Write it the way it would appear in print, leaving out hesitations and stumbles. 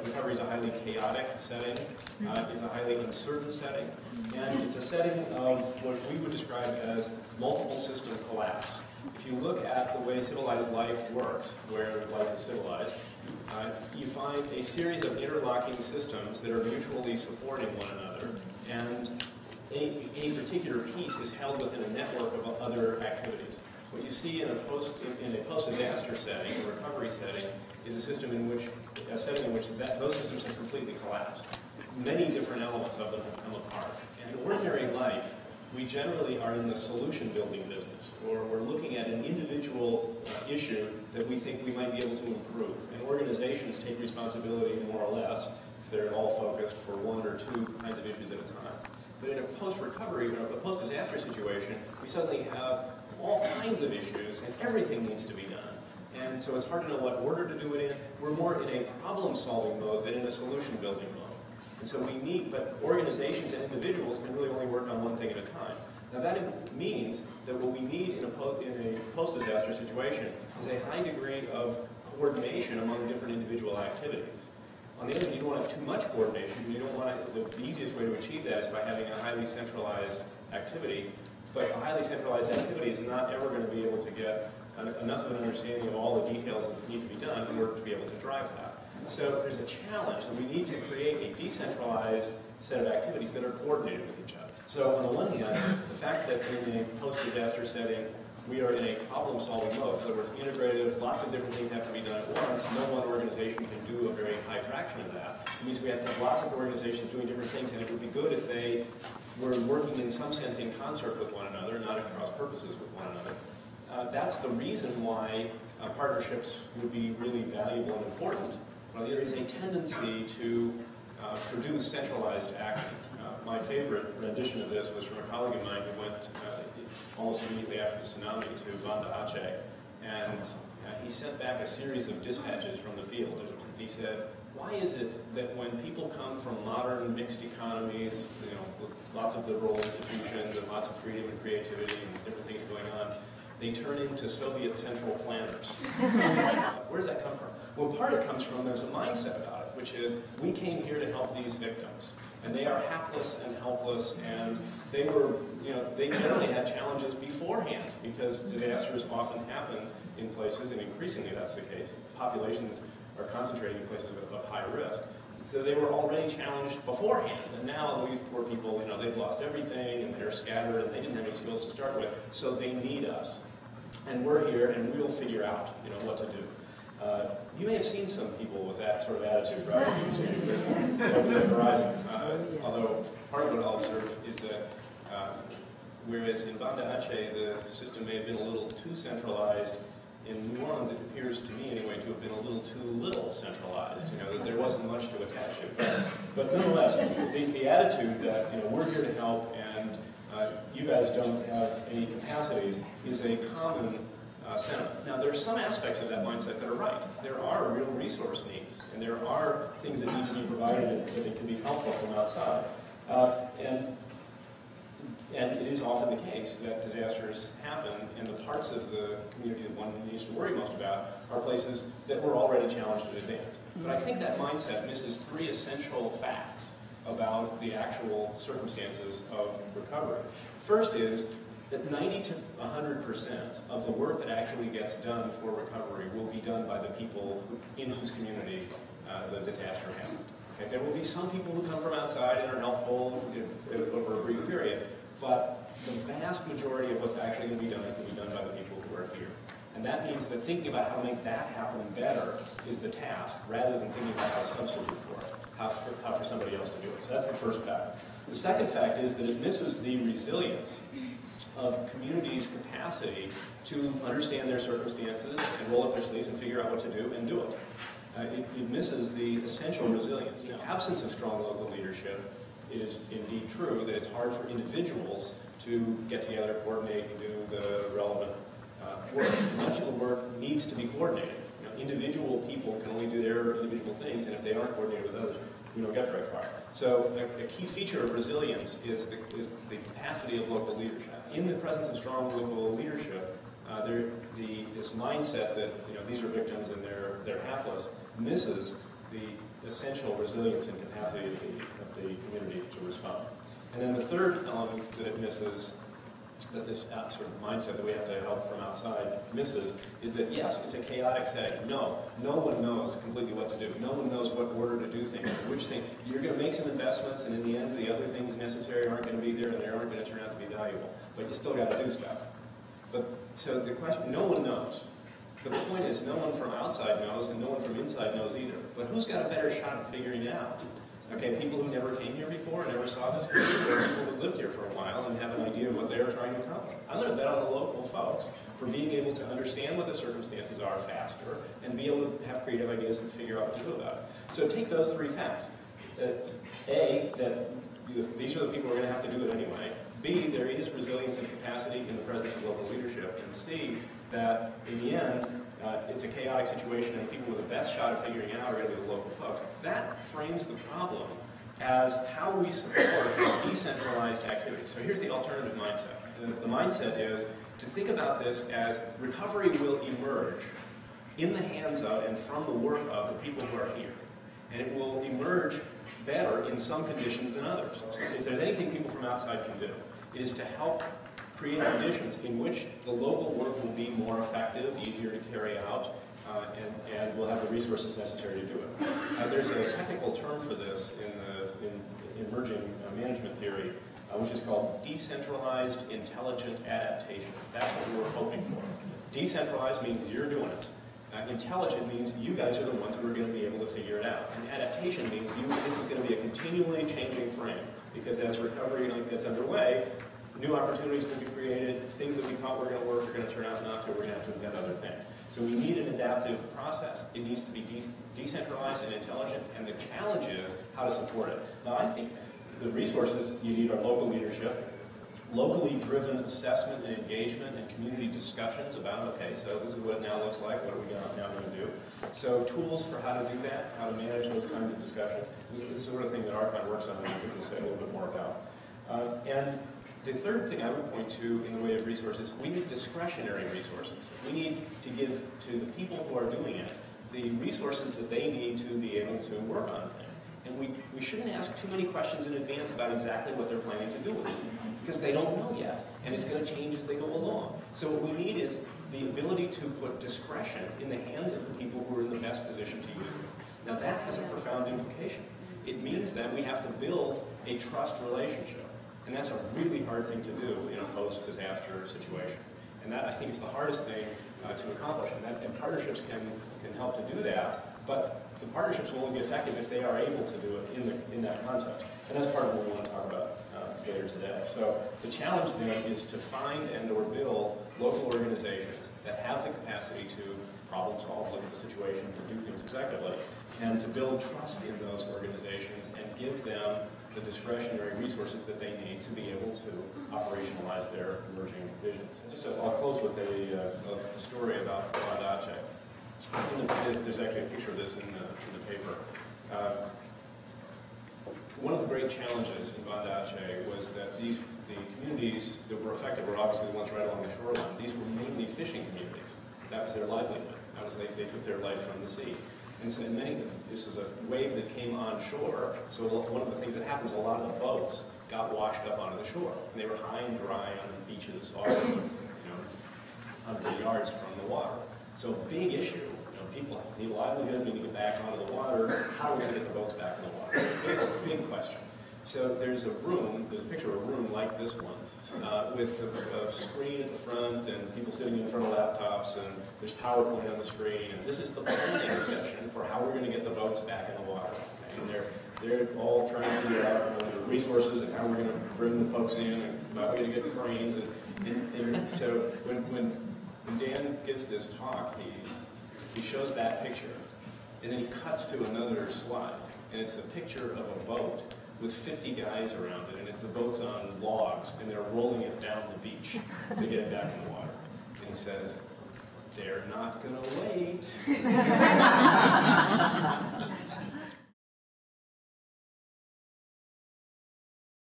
recovery is a highly chaotic setting, it's a highly uncertain setting, and it's a setting of what we would describe as multiple system collapse. If you look at the way civilized life works, where life is civilized, you find a series of interlocking systems that are mutually supporting one another, and any particular piece is held within a network of other activities. What you see in a post-disaster setting, a recovery setting, is a setting in which those systems have completely collapsed. Many different elements of them have come apart. And in ordinary life, we generally are in the solution building business, or we're looking at an individual issue that we think we might be able to improve. And organizations take responsibility more or less if they're all focused for one or two kinds of issues at a time. But in a post-recovery, or a post-disaster situation, we suddenly have all kinds of issues and everything needs to be done. And so it's hard to know what order to do it in. We're more in a problem-solving mode than in a solution-building mode. And so we need, but organizations and individuals can really only work on one thing at a time. Now that means that what we need in a post-disaster situation is a high degree of coordination among different individual activities. On the other hand, you don't want too much coordination. You don't want the easiest way to achieve that is by having a highly centralized activity. But a highly centralized activity is not ever going to be able to get enough of an understanding of all the details that need to be done in order to be able to drive that. So there's a challenge that we need to create a decentralized set of activities that are coordinated with each other. So on the one hand, the fact that in a post-disaster setting, we are in a problem-solving mode. In other words, integrative, lots of different things have to be done at once. No one organization can do a very high fraction of that. It means we have to have lots of organizations doing different things, and it would be good if they were working in some sense in concert with one another, not at cross purposes with one another. That's the reason why partnerships would be really valuable and important. Well, there is a tendency to produce centralized action. My favorite rendition of this was from a colleague of mine who went almost immediately after the tsunami to Banda Aceh, and he sent back a series of dispatches from the field. He said, why is it that when people come from modern mixed economies, with lots of liberal institutions and lots of freedom and creativity and different things going on, they turn into Soviet central planners? Where does that come from? Well, part of it comes from there's a mindset about it, which is we came here to help these victims. And they are hapless and helpless, and they were, they generally had challenges beforehand because disasters often happen in places, and increasingly that's the case. Populations are concentrating in places of high risk. So they were already challenged beforehand, and now these poor people, they've lost everything, and they're scattered, and they didn't have any skills to start with, so they need us. And we're here, and we'll figure out, what to do. You may have seen some people with that sort of attitude, right? Over the horizon. Although part of what I'll observe is that whereas in Banda Aceh the system may have been a little too centralized, in New Orleans it appears to me anyway to have been a little too little centralized, that there wasn't much to attach to. But nonetheless, the attitude that we're here to help and you guys don't have any capacities is a common sentiment. Now, there are some aspects of that mindset that are right. There are real resource needs, and there are things that need to be provided that can be helpful from outside. And it is often the case that disasters happen, and the parts of the community that one needs to worry most about are places that were already challenged in advance. But I think that mindset misses three essential facts about the actual circumstances of recovery. First is that 90 to 100% of the work that actually gets done for recovery will be done by the people in whose community the disaster happened. Okay? There will be some people who come from outside and are helpful over a brief period, but the vast majority of what's actually going to be done is going to be done by the people who are here. And that means that thinking about how to make that happen better is the task, rather than thinking about how to substitute for it, how for somebody else to do it. So that's the first fact. The second fact is that it misses the resilience of communities' capacity to understand their circumstances and roll up their sleeves and figure out what to do and do it. It misses the essential resilience. In the absence of strong local leadership, it is indeed true that it's hard for individuals to get together, coordinate, and do the relevant work. Much of the work needs to be coordinated. Individual people can only do their individual things, and if they aren't coordinated with others, we don't get very far. So a key feature of resilience is the capacity of local leadership. In the presence of strong local leadership, this mindset that these are victims and they're hapless misses the essential resilience and capacity of the community to respond. And then the third element that it misses, that this sort of mindset that we have to help from outside misses, is that yes, it's a chaotic setting. No one knows completely what to do. No one knows what order to do things, which thing. You're going to make some investments, and in the end, the other things necessary aren't going to be there, and they aren't going to turn out to be valuable. But you still got to do stuff. So the question, no one knows. But the point is, no one from outside knows, and no one from inside knows either. But who's got a better shot at figuring it out? Okay, people who never came here before and never saw this, or people who lived here for a while and have an idea of what they're trying to accomplish. I'm going to bet on the local folks for being able to understand what the circumstances are faster and be able to have creative ideas and figure out what to do about it. So take those three facts. A, that these are the people who are going to have to do it anyway. B, there is resilience and capacity in the presence of local leadership. And C, that in the end, it's a chaotic situation and the people with the best shot at figuring it out are going to be the local folks. That frames the problem as how we support decentralized activities. So here's the alternative mindset. And the mindset is to think about this as recovery will emerge in the hands of and from the work of the people who are here. And it will emerge better in some conditions than others. So if there's anything people from outside can do, it is to help create conditions in which the local work will be more effective, easier to carry out, and will have the resources necessary to do it. There's a technical term for this in emerging management theory, which is called decentralized intelligent adaptation. That's what we were hoping for. Decentralized means you're doing it. Intelligent means you guys are the ones who are going to be able to figure it out. And adaptation means this is going to be a continually changing frame, because as recovery gets underway, new opportunities will be created, things that we thought were going to work are going to turn out not to, we're going to have to invent other things. So we need an adaptive process. It needs to be decentralized and intelligent, and the challenge is how to support it. Now I think the resources you need are local leadership, locally driven assessment and engagement and community discussions about, okay, so this is what it now looks like, what are we now going to do? So tools for how to do that, how to manage those kinds of discussions. This is the sort of thing that Archon works on, and I'm going to say a little bit more about. And the third thing I would point to in the way of resources, we need discretionary resources. We need to give to the people who are doing it the resources that they need to be able to work on things. And we shouldn't ask too many questions in advance about exactly what they're planning to do with it, because they don't know yet, and it's going to change as they go along. So what we need is the ability to put discretion in the hands of the people who are in the best position to use it. Now that has a profound implication. It means that we have to build a trust relationship. And that's a really hard thing to do in a post-disaster situation. And that, I think, is the hardest thing to accomplish. And partnerships can help to do that, but the partnerships will only be effective if they are able to do it in that context. And that's part of what we want to talk about later today. So the challenge then is to find and or build local organizations that have the capacity to problem solve, look at the situation, and do things effectively, and to build trust in those organizations and give them the discretionary resources that they need to be able to operationalize their emerging visions. I'll close with a story about Bangladesh. There's actually a picture of this in the paper. One of the great challenges in Bangladesh was that the communities that were affected were obviously the ones right along the shoreline. These were mainly fishing communities. That was their livelihood. They took their life from the sea. And so in many of them, this is a wave that came on shore, so one of the things that happened was a lot of the boats got washed up onto the shore. And they were high and dry on the beaches, all hundreds of yards from the water. So big issue. People need a livelihood, need to get back onto the water. How are we going to get the boats back in the water? Big question. So there's a picture of a room like this one, with a screen at the front and people sitting in front of laptops, and there's PowerPoint on the screen, and this is the planning session for how we're going to get the boats back in the water. Okay? And they're all trying to figure out the resources and how we're going to bring the folks in and how we're going to get cranes. And so when Dan gives this talk, he shows that picture, and then he cuts to another slide, and it's a picture of a boat with 50 guys around it, and the boat's on logs, and they're rolling it down the beach to get it back in the water. And he says, they're not going to wait.